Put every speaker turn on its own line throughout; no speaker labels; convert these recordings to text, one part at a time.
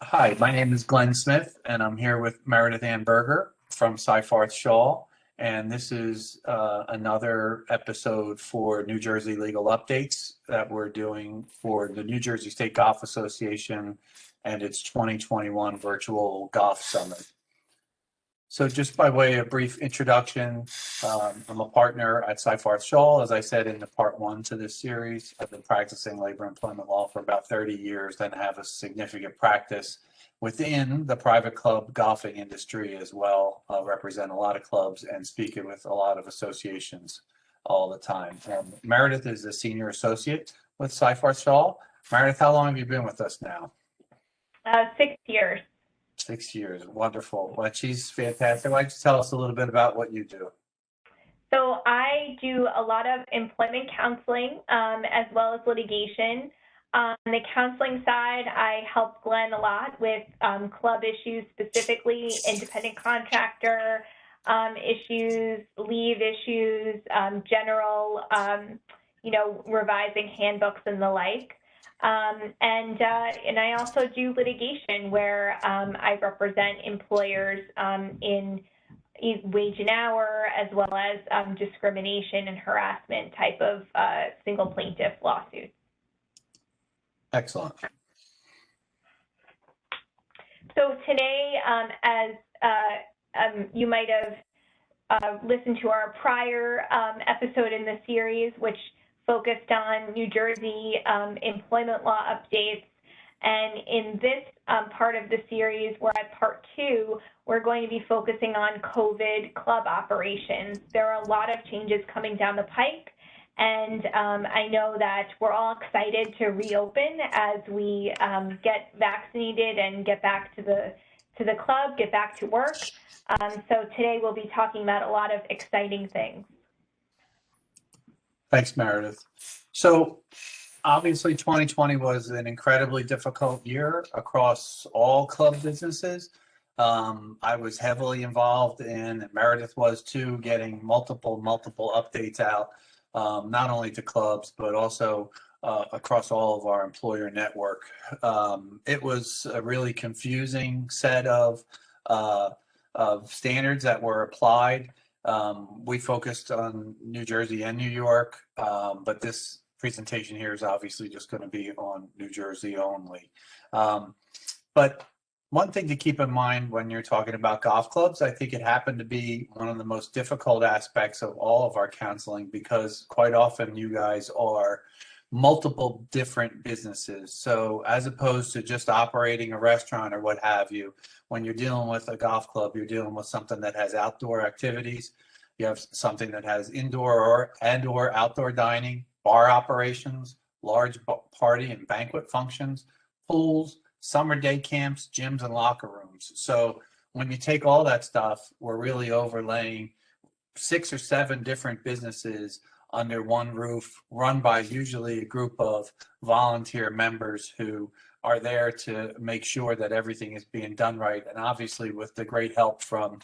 Hi, my name is Glenn Smith, and I'm here with Meredith-Anne Berger from Seyfarth Shaw. And this is another episode for New Jersey Legal Updates that we're doing for the New Jersey State Golf Association and its 2021 Virtual Golf Summit. So just by way of brief introduction, I'm a partner at Seyfarth Shaw. As I said in the part one to this series, I've been practicing labor employment law for about 30 years and have a significant practice within the private club golfing industry as well. I represent a lot of clubs and speak with a lot of associations all the time. Meredith is a senior associate with Seyfarth Shaw. Meredith, how long have you been with us now?
6 years.
6 years. Wonderful. Well, she's fantastic. Why don't you tell us a little bit about what you do?
So I do a lot of employment counseling as well as litigation. On the counseling side, I help Glenn a lot with club issues, specifically independent contractor issues, leave issues, general, revising handbooks and the like. And I also do litigation where I represent employers in wage and hour, as well as discrimination and harassment type of single plaintiff lawsuits.
Excellent.
So today, as you might have listened to our prior episode in the series, which focused on New Jersey employment law updates. And in this part of the series, we're at part two, we're going to be focusing on COVID club operations. There are a lot of changes coming down the pike, and I know that we're all excited to reopen as we get vaccinated and get back to the club, get back to work. So today we'll be talking about a lot of exciting things.
Thanks, Meredith. So obviously 2020 was an incredibly difficult year across all club businesses. I was heavily involved in, and Meredith was too, getting multiple updates out, not only to clubs, but also across all of our employer network. It was a really confusing set of standards that were applied. We focused on New Jersey and New York, but this presentation here is obviously just going to be on New Jersey only. But one thing to keep in mind when you're talking about golf clubs, I think it happened to be one of the most difficult aspects of all of our counseling, because quite often you guys are multiple different businesses. So as opposed to just operating a restaurant or what have you, when you're dealing with a golf club, you're dealing with something that has outdoor activities. You have something that has indoor or outdoor dining, bar operations, large party and banquet functions, pools, summer day camps, gyms, and locker rooms. So when you take all that stuff, we're really overlaying 6 or 7 different businesses under one roof, run by usually a group of volunteer members who are there to make sure that everything is being done right. And obviously with the great help from,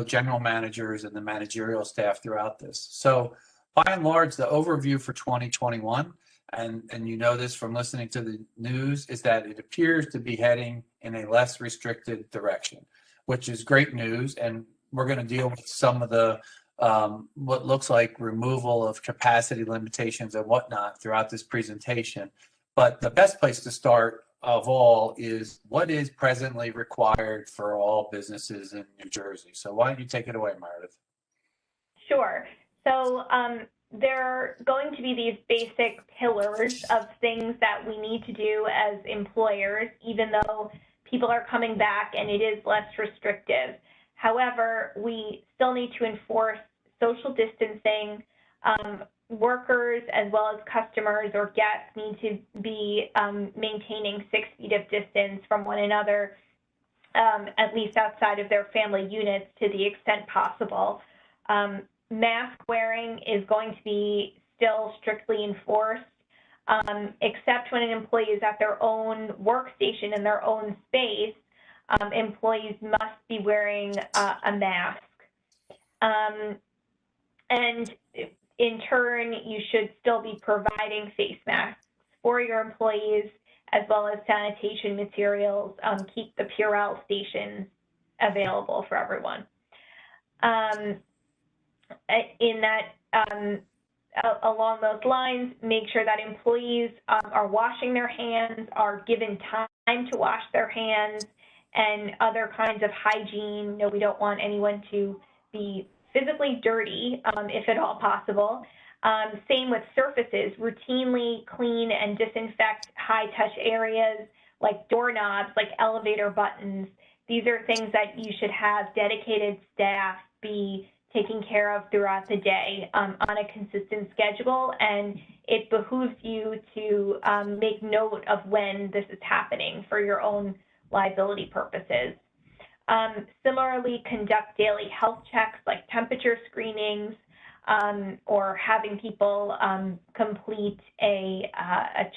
general managers and the managerial staff throughout this. So by and large, the overview for 2021, and you know this from listening to the news, is that it appears to be heading in a less restricted direction, which is great news. And we're going to deal with some of the what looks like removal of capacity limitations and whatnot throughout this presentation. But the best place to start of all is what is presently required for all businesses in New Jersey. So why don't you take it away, Meredith?
Sure. So there are going to be these basic pillars of things that we need to do as employers, even though people are coming back and it is less restrictive. However, we still need to enforce social distancing. Workers as well as customers or guests need to be maintaining 6 feet of distance from one another, at least outside of their family units to the extent possible. Mask wearing is going to be still strictly enforced, except when an employee is at their own workstation in their own space. Employees must be wearing a mask. And in turn, you should still be providing face masks for your employees as well as sanitation materials, keep the Purell stations available for everyone. Along those lines, make sure that employees are washing their hands, are given time to wash their hands, and other kinds of hygiene. You know, we don't want anyone to be physically dirty, if at all possible. Same with surfaces, routinely clean and disinfect high-touch areas like doorknobs, like elevator buttons. These are things that you should have dedicated staff be taking care of throughout the day on a consistent schedule, and it behooves you to make note of when this is happening for your own liability purposes. Similarly, conduct daily health checks like temperature screenings, or having people complete a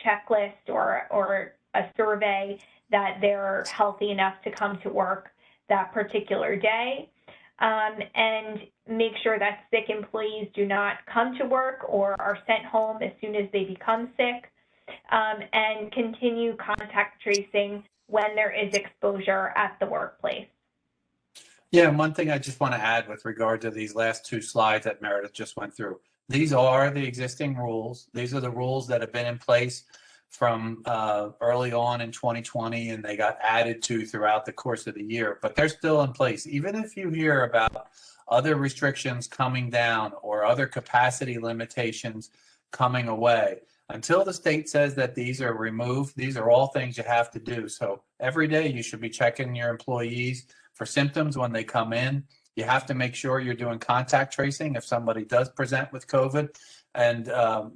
checklist or a survey that they're healthy enough to come to work that particular day. And make sure that sick employees do not come to work or are sent home as soon as they become sick, and continue contact tracing when there is exposure at the workplace.
Yeah, and one thing I just want to add with regard to these last two slides that Meredith just went through. These are the existing rules. These are the rules that have been in place from early on in 2020, and they got added to throughout the course of the year, but they're still in place. Even if you hear about other restrictions coming down or other capacity limitations coming away, until the state says that these are removed, these are all things you have to do. So every day you should be checking your employees for symptoms when they come in. You have to make sure you're doing contact tracing if somebody does present with COVID. And,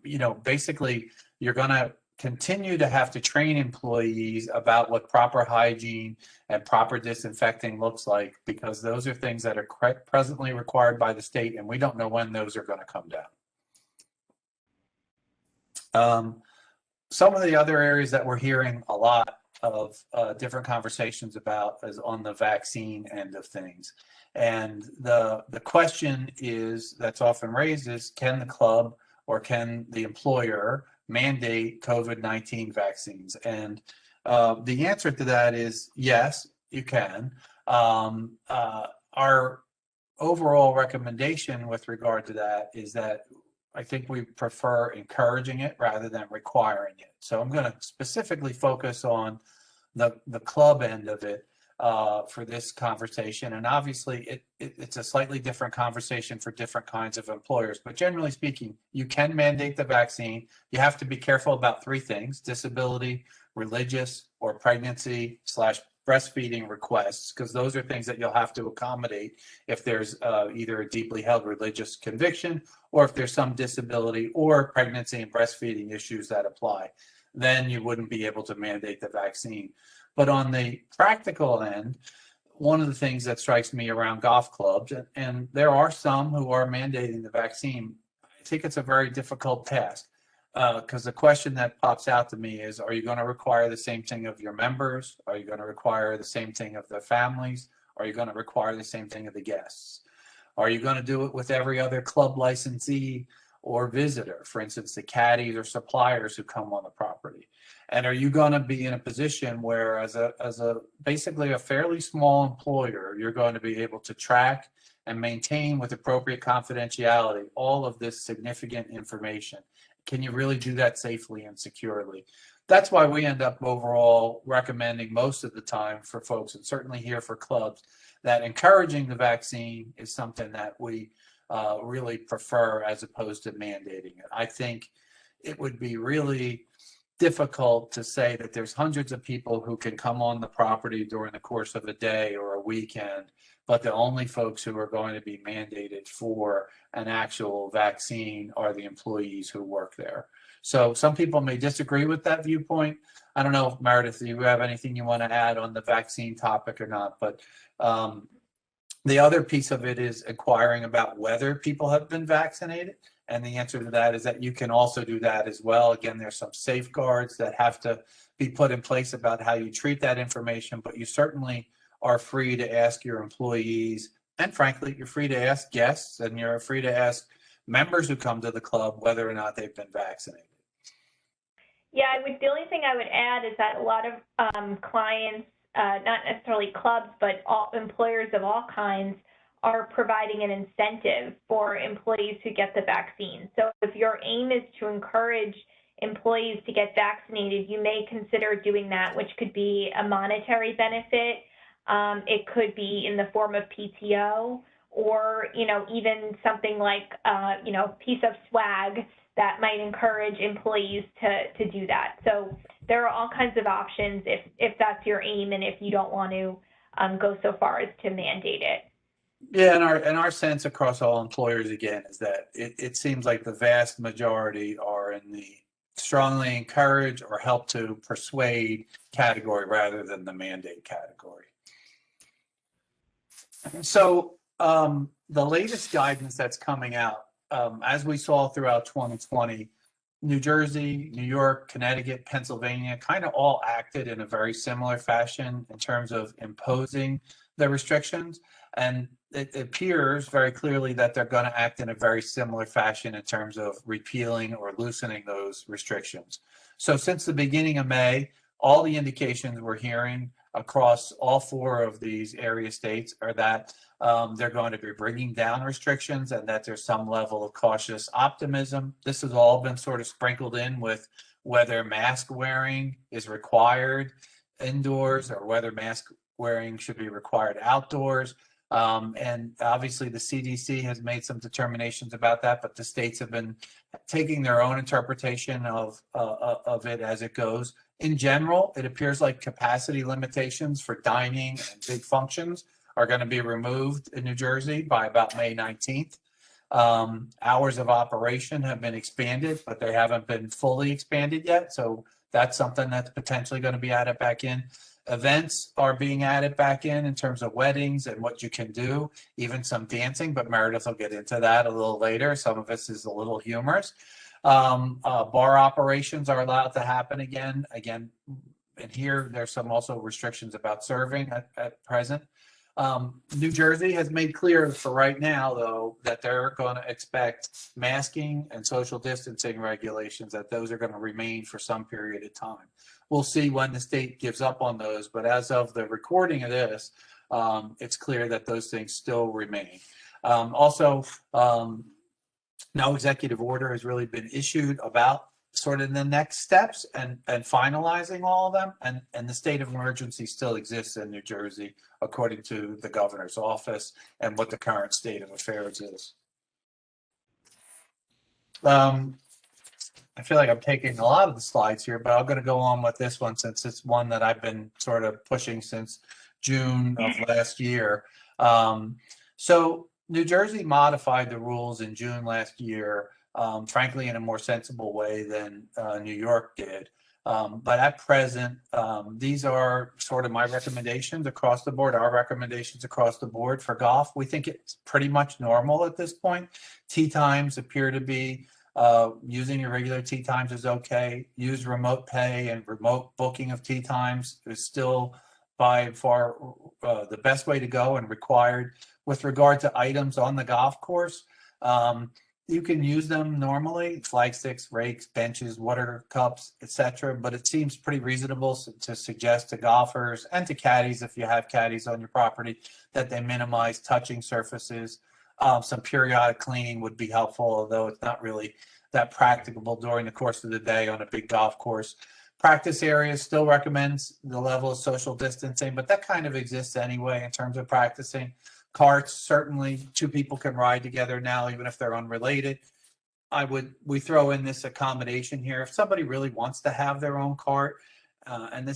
you know, basically you're going to continue to have to train employees about what proper hygiene and proper disinfecting looks like, because those are things that are presently required by the state, and we don't know when those are going to come down. Some of the other areas that we're hearing a lot of different conversations about is on the vaccine end of things. And the question is that's often raised is, can the club or can the employer mandate COVID-19 vaccines? And the answer to that is yes, you can. Our overall recommendation with regard to that is that I think we prefer encouraging it rather than requiring it. So I'm going to specifically focus on the club end of it for this conversation. And obviously it's a slightly different conversation for different kinds of employers, but generally speaking, you can mandate the vaccine. You have to be careful about three things: disability, religious, or pregnancy / breastfeeding requests, because those are things that you'll have to accommodate if there's either a deeply held religious conviction or if there's some disability or pregnancy and breastfeeding issues that apply. Then you wouldn't be able to mandate the vaccine. But on the practical end, one of the things that strikes me around golf clubs, and there are some who are mandating the vaccine, I think it's a very difficult task. Because the question that pops out to me is, are you going to require the same thing of your members? Are you going to require the same thing of their families? Are you going to require the same thing of the guests? Are you going to do it with every other club licensee or visitor, for instance, the caddies or suppliers who come on the property? And are you going to be in a position where as a basically a fairly small employer, you're going to be able to track and maintain with appropriate confidentiality all of this significant information? Can you really do that safely and securely? That's why we end up overall recommending most of the time for folks, and certainly here for clubs, that encouraging the vaccine is something that we really prefer as opposed to mandating it. I think it would be really difficult to say that there's hundreds of people who can come on the property during the course of a day or a weekend, but the only folks who are going to be mandated for an actual vaccine are the employees who work there. So some people may disagree with that viewpoint. I don't know if Meredith, do you have anything you want to add on the vaccine topic or not? But the other piece of it is inquiring about whether people have been vaccinated. And the answer to that is that you can also do that as well. Again, there's some safeguards that have to be put in place about how you treat that information, but you certainly are free to ask your employees, and frankly, you're free to ask guests, and you're free to ask members who come to the club whether or not they've been vaccinated.
Yeah, the only thing I would add is that a lot of clients, not necessarily clubs, but all employers of all kinds, are providing an incentive for employees who get the vaccine. So if your aim is to encourage employees to get vaccinated, you may consider doing that, which could be a monetary benefit. It could be in the form of PTO, or, you know, even something like, you know, piece of swag that might encourage employees to do that. So there are all kinds of options if that's your aim and if you don't want to go so far as to mandate it.
Yeah, and our sense across all employers, again, is that it seems like the vast majority are in the strongly encourage or help to persuade category rather than the mandate category. So the latest guidance that's coming out, as we saw throughout 2020, New Jersey, New York, Connecticut, Pennsylvania kind of all acted in a very similar fashion in terms of imposing the restrictions. And it appears very clearly that they're going to act in a very similar fashion in terms of repealing or loosening those restrictions. So since the beginning of May, all the indications we're hearing across all four of these area states are that they're going to be bringing down restrictions and that there's some level of cautious optimism. This has all been sort of sprinkled in with whether mask wearing is required indoors or whether mask wearing should be required outdoors. And obviously the CDC has made some determinations about that, but the states have been taking their own interpretation of it as it goes. In general, it appears like capacity limitations for dining and big functions are going to be removed in New Jersey by about May 19th. Hours of operation have been expanded, but they haven't been fully expanded yet. So that's something that's potentially going to be added back in. Events are being added back in terms of weddings and what you can do, even some dancing, but Meredith will get into that a little later. Some of this is a little humorous. Bar operations are allowed to happen again, and here there's some also restrictions about serving at present. New Jersey has made clear for right now, though, that they're going to expect masking and social distancing regulations, that those are going to remain for some period of time. We'll see when the state gives up on those, but as of the recording of this, it's clear that those things still remain. No executive order has really been issued about sort of the next steps and finalizing all of them. And the state of emergency still exists in New Jersey, according to the governor's office and what the current state of affairs is. I feel like I'm taking a lot of the slides here, but I'm going to go on with this one since it's one that I've been sort of pushing since June of last year. So New Jersey modified the rules in June last year, frankly, in a more sensible way than New York did. But at present, these are sort of my recommendations across the board, our recommendations across the board for golf. We think it's pretty much normal at this point. Tee times appear to be using your regular tee times is okay. Use remote pay and remote booking of tee times is still by far the best way to go and required. With regard to items on the golf course, you can use them normally, flag sticks, rakes, benches, water cups, etc. But it seems pretty reasonable to suggest to golfers and to caddies, if you have caddies on your property, that they minimize touching surfaces. Some periodic cleaning would be helpful, although it's not really that practicable during the course of the day on a big golf course. Practice areas still recommends the level of social distancing, but that kind of exists anyway in terms of practicing. Carts, certainly two people can ride together now, even if they're unrelated. We throw in this accommodation here. If somebody really wants to have their own cart, and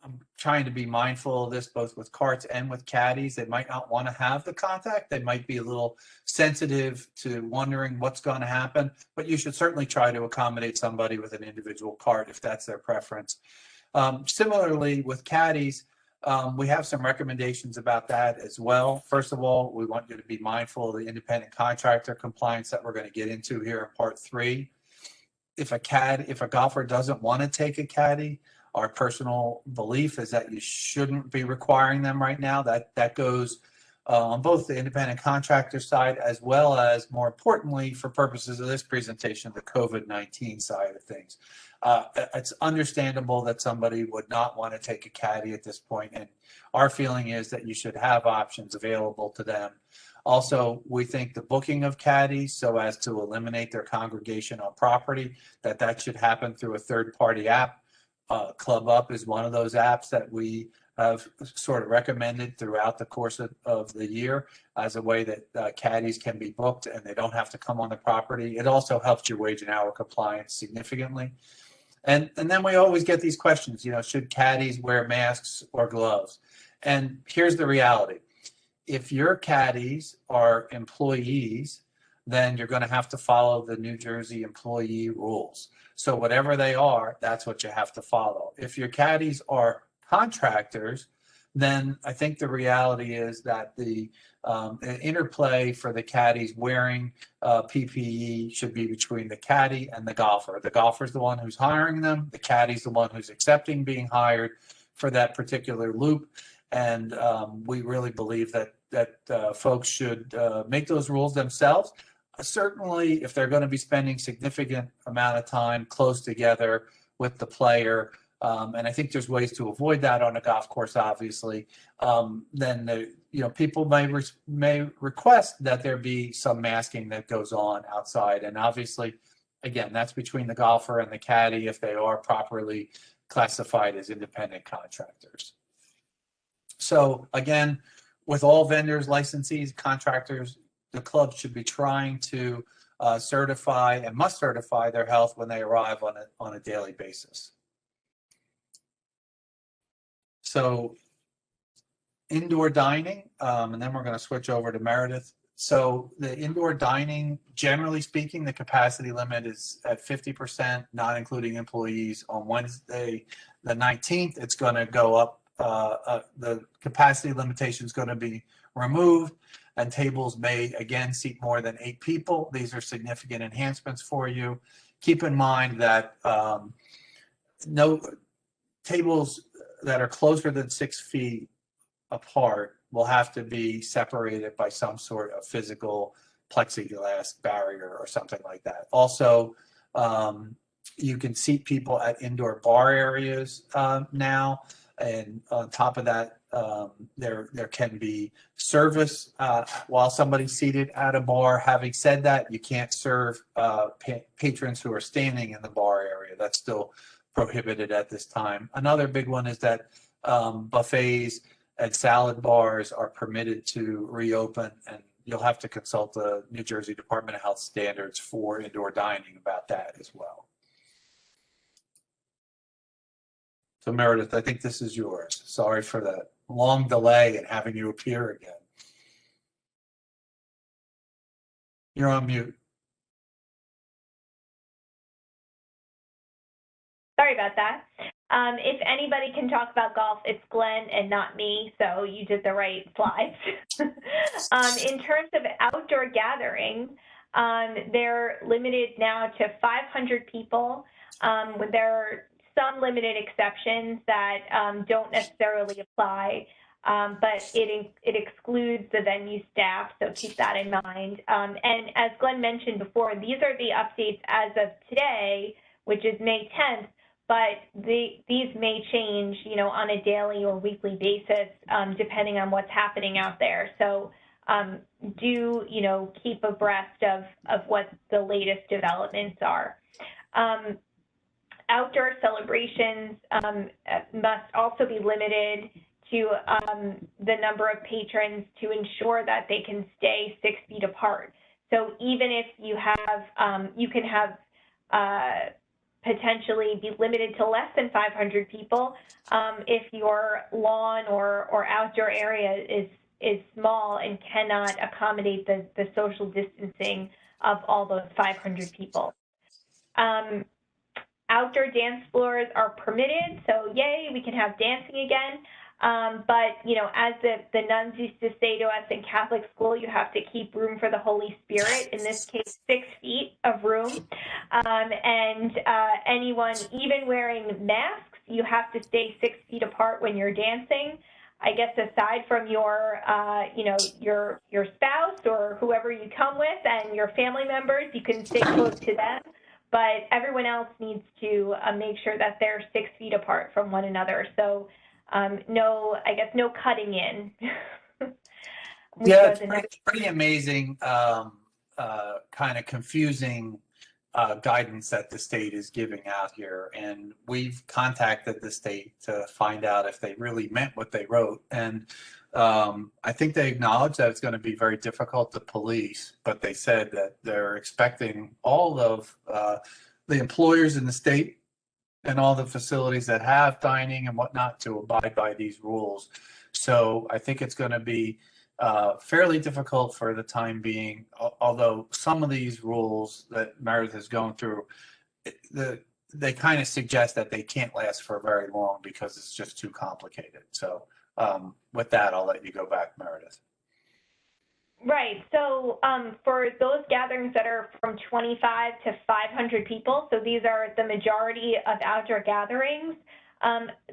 I'm trying to be mindful of this both with carts and with caddies. They might not want to have the contact. They might be a little sensitive to wondering what's going to happen, but you should certainly try to accommodate somebody with an individual cart if that's their preference. Similarly, with caddies, we have some recommendations about that as well. First of all, we want you to be mindful of the independent contractor compliance that we're going to get into here in part 3. If a golfer doesn't want to take a caddy, our personal belief is that you shouldn't be requiring them right now. That goes on both the independent contractor side, as well as, more importantly, for purposes of this presentation, the COVID-19 side of things. It's understandable that somebody would not want to take a caddy at this point, and our feeling is that you should have options available to them. Also, we think the booking of caddies, so as to eliminate their congregation on property, that should happen through a third-party app. Club Up is one of those apps that we have sort of recommended throughout the course of the year as a way that caddies can be booked and they don't have to come on the property. It also helps your wage and hour compliance significantly. And then we always get these questions, should caddies wear masks or gloves? And here's the reality. If your caddies are employees, then you're going to have to follow the New Jersey employee rules. So whatever they are, that's what you have to follow. If your caddies are contractors, then I think the reality is that the interplay for the caddies wearing PPE should be between the caddy and the golfer. The golfer's the one who's hiring them. The caddy's the one who's accepting being hired for that particular loop. And we really believe that folks should make those rules themselves. Certainly, if they're going to be spending significant amount of time close together with the player, and I think there's ways to avoid that on a golf course, obviously, then people may request that there be some masking that goes on outside. And obviously, again, that's between the golfer and the caddy if they are properly classified as independent contractors. So again, with all vendors, licensees, contractors, the club should be trying to certify and must certify their health when they arrive on a daily basis. So indoor dining, and then we're going to switch over to Meredith. So the indoor dining, generally speaking, the capacity limit is at 50%, not including employees. On Wednesday, the 19th, it's going to go up. The capacity limitation is going to be removed, and tables may again seat more than 8 people. These are significant enhancements for you. Keep in mind that no tables that are closer than 6 feet apart will have to be separated by some sort of physical plexiglass barrier or something like that. Also, you can seat people at indoor bar areas now. And on top of that, there can be service while somebody's seated at a bar. Having said that, you can't serve patrons who are standing in the bar area. That's still prohibited at this time. Another big one is that buffets and salad bars are permitted to reopen, and you'll have to consult the New Jersey Department of Health standards for indoor dining about that as well. So Meredith, I think this is yours. Sorry for the long delay in having you appear again. You're on mute.
Sorry about that. If anybody can talk about golf, it's Glenn and not me, so you did the right slides. In terms of outdoor gatherings, they're limited now to 500 people. There are some limited exceptions that don't necessarily apply, but it excludes the venue staff, so keep that in mind. And as Glenn mentioned before, these are the updates as of today, which is May 10th, but these may change, on a daily or weekly basis, depending on what's happening out there. So do, keep abreast of what the latest developments are. Outdoor celebrations must also be limited to the number of patrons to ensure that they can stay 6 feet apart. So even if you have, you can have potentially be limited to less than 500 people if your lawn or outdoor area is small and cannot accommodate the social distancing of all those 500 people. Outdoor dance floors are permitted, so yay, we can have dancing again. But, as the nuns used to say to us in Catholic school, you have to keep room for the Holy Spirit, in this case, 6 feet of room. And anyone, even wearing masks, you have to stay 6 feet apart when you're dancing. I guess aside from your, your spouse or whoever you come with and your family members, you can stay close to them. But everyone else needs to make sure that they're 6 feet apart from one another. So no cutting in.
Yeah, it's pretty amazing, kind of confusing guidance that the state is giving out here. And we've contacted the state to find out if they really meant what they wrote. And I think they acknowledge that it's going to be very difficult to police, but they said that they're expecting all of the employers in the state and all the facilities that have dining and whatnot to abide by these rules. So I think it's going to be fairly difficult for the time being, although some of these rules that Meredith is going through, they kind of suggest that they can't last for very long because it's just too complicated. So with that, I'll let you go back, Meredith.
Right. So for those gatherings that are from 25 to 500 people, so these are the majority of outdoor gatherings,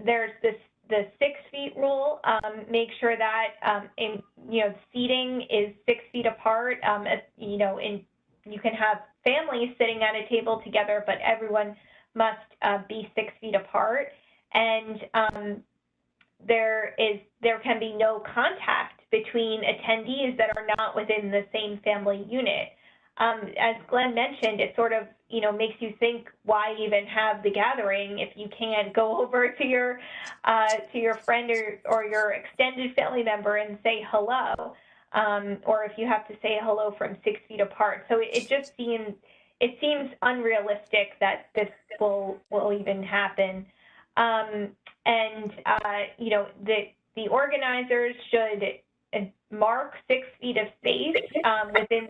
there's the 6 feet rule. Make sure that seating is 6 feet apart. You can have families sitting at a table together, but everyone must be 6 feet apart. And there can be no contact between attendees that are not within the same family unit. As Glenn mentioned, it sort of makes you think, why even have the gathering if you can't go over to your friend or your extended family member and say hello, or if you have to say hello from 6 feet apart. So it just seems unrealistic that this will even happen. The organizers should mark 6 feet of space in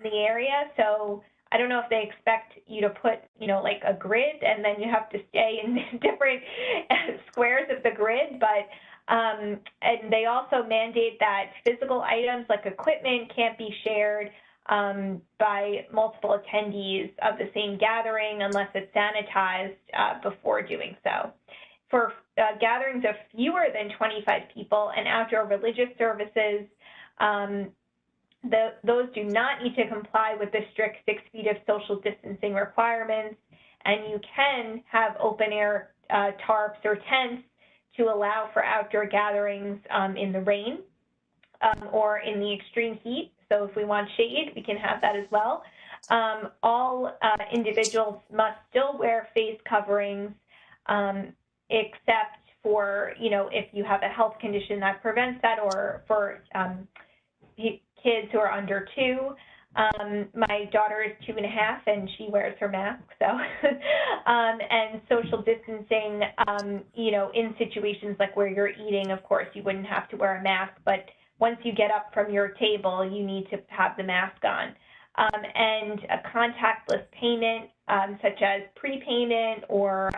the area. So I don't know if they expect you to put, like a grid, and then you have to stay in different squares of the grid. But and they also mandate that physical items like equipment can't be shared by multiple attendees of the same gathering unless it's sanitized before doing so. For gatherings of fewer than 25 people and outdoor religious services, those do not need to comply with the strict 6 feet of social distancing requirements, and you can have open air tarps or tents to allow for outdoor gatherings in the rain or in the extreme heat. So if we want shade, we can have that as well. All individuals must still wear face coverings, except for, if you have a health condition that prevents that, or for kids who are under 2. My daughter is 2.5 and she wears her mask. So, and social distancing, in situations like where you're eating, of course, you wouldn't have to wear a mask, but once you get up from your table, you need to have the mask on. And a contactless payment, such as prepayment or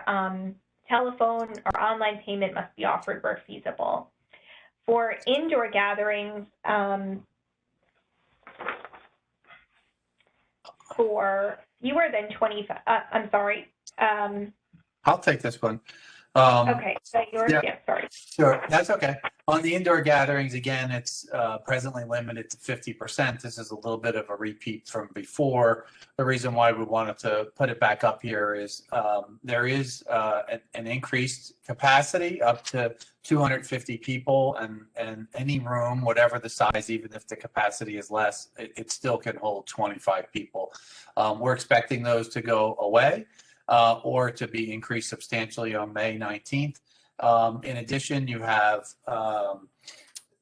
telephone or online payment, must be offered where feasible. For indoor gatherings, for fewer than 25,
I'll take this one.
Okay, so yours, yeah, sorry.
Sure, that's okay. On the indoor gatherings, again, it's presently limited to 50%. This is a little bit of a repeat from before. The reason why we wanted to put it back up here is there is an increased capacity up to 250 people, and any room, whatever the size, even if the capacity is less, it still can hold 25 people. We're expecting those to go away. Or to be increased substantially on May 19th. In addition, you have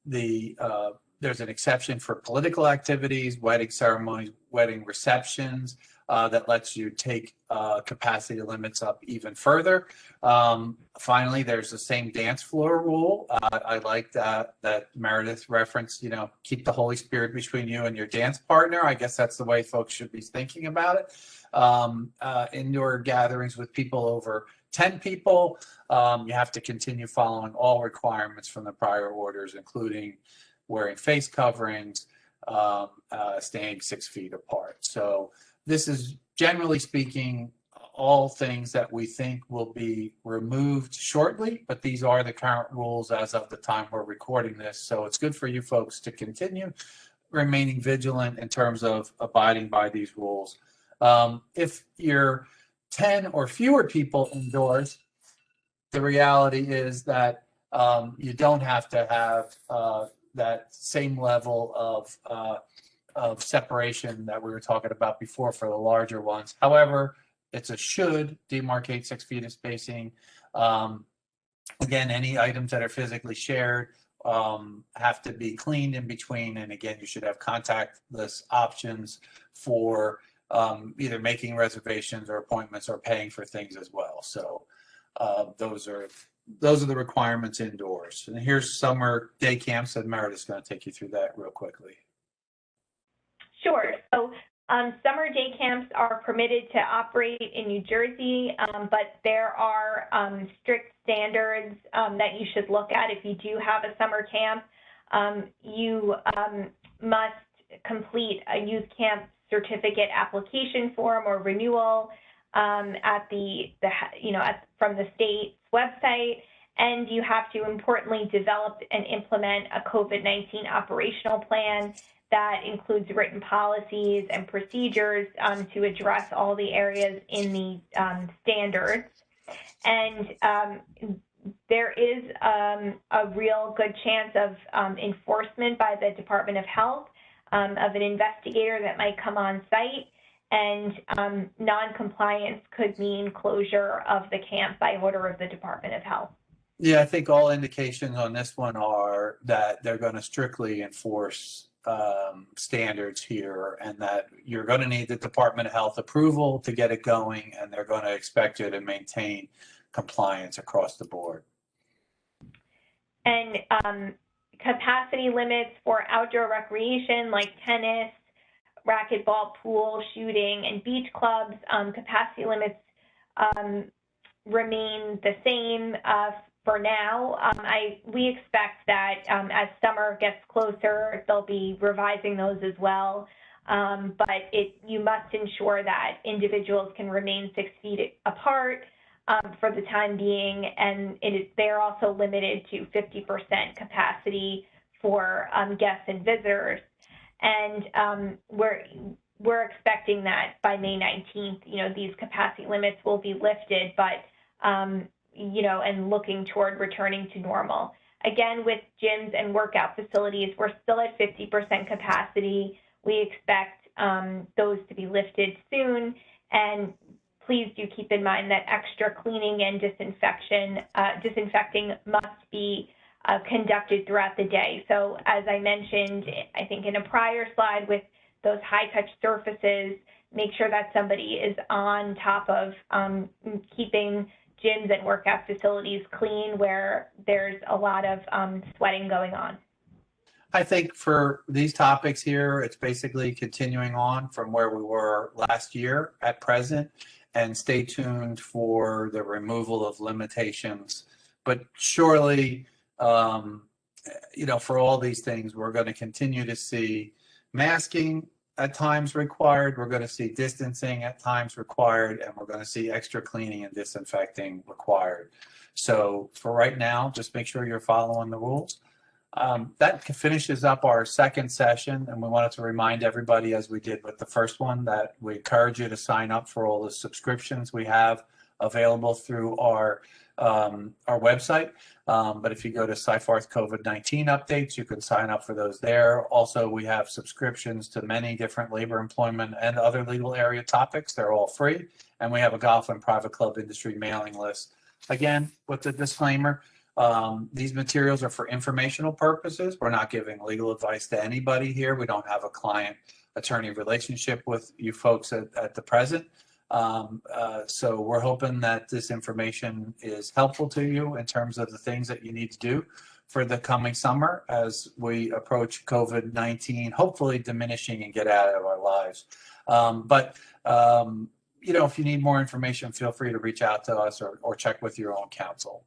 there's an exception for political activities, wedding ceremonies, wedding receptions, that lets you take capacity limits up even further. Finally, there's the same dance floor rule. I like that Meredith referenced, keep the Holy Spirit between you and your dance partner. I guess that's the way folks should be thinking about it. Indoor gatherings with people over 10 people, you have to continue following all requirements from the prior orders, including wearing face coverings, staying 6 feet apart. So this is, generally speaking, all things that we think will be removed shortly, but these are the current rules as of the time we're recording this. So it's good for you folks to continue remaining vigilant in terms of abiding by these rules. If you're 10 or fewer people indoors, the reality is that you don't have to have that same level of separation that we were talking about before for the larger ones. However, it's a should demarcate 6 feet of spacing. Again, any items that are physically shared have to be cleaned in between. And again, you should have contactless options for either making reservations or appointments or paying for things as well. So those are the requirements indoors. And here's summer day camps, and Meredith's going to take you through that real quickly.
Sure. So summer day camps are permitted to operate in New Jersey, but there are strict standards that you should look at if you do have a summer camp. You must complete a youth camp certificate application form or renewal at from the state's website, and you have to importantly develop and implement a COVID-19 operational plan that includes written policies and procedures to address all the areas in the standards. And there is a real good chance of enforcement by the Department of Health of an investigator that might come on site, and non-compliance could mean closure of the camp by order of the Department of Health.
Yeah, I think all indications on this one are that they're going to strictly enforce standards here, and that you're going to need the Department of Health approval to get it going, and they're going to expect you to maintain compliance across the board.
And capacity limits for outdoor recreation like tennis, racquetball, pool, shooting, and beach clubs, capacity limits remain the same for now. We expect that as summer gets closer, they'll be revising those as well. But you must ensure that individuals can remain 6 feet apart for the time being, and they're also limited to 50% capacity for guests and visitors. And we're expecting that by May 19th, these capacity limits will be lifted, but and looking toward returning to normal. Again, with gyms and workout facilities, we're still at 50% capacity. We expect those to be lifted soon. And please do keep in mind that extra cleaning and disinfecting must be conducted throughout the day. So as I mentioned, I think in a prior slide with those high-touch surfaces, make sure that somebody is on top of keeping gyms and workout facilities clean where there's a lot of sweating going on.
I think for these topics here, it's basically continuing on from where we were last year at present, and stay tuned for the removal of limitations. But surely, for all these things, we're going to continue to see masking at times required, we're going to see distancing at times required, and we're going to see extra cleaning and disinfecting required. So for right now, just make sure you're following the rules. That finishes up our second session, and we wanted to remind everybody, as we did with the first one, that we encourage you to sign up for all the subscriptions we have available through our website. But if you go to Seyfarth COVID-19 updates, you can sign up for those there. Also, we have subscriptions to many different labor, employment, and other legal area topics. They're all free. And we have a golf and private club industry mailing list. Again, with the disclaimer, these materials are for informational purposes. We're not giving legal advice to anybody here. We don't have a client-attorney relationship with you folks at the present. So we're hoping that this information is helpful to you in terms of the things that you need to do for the coming summer as we approach COVID-19, hopefully diminishing and get out of our lives. If you need more information, feel free to reach out to us or check with your own counsel.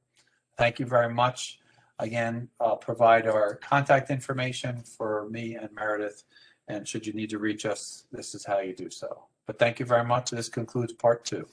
Thank you very much. Again, I'll provide our contact information for me and Meredith, and should you need to reach us, this is how you do so. But thank you very much. This concludes part 2.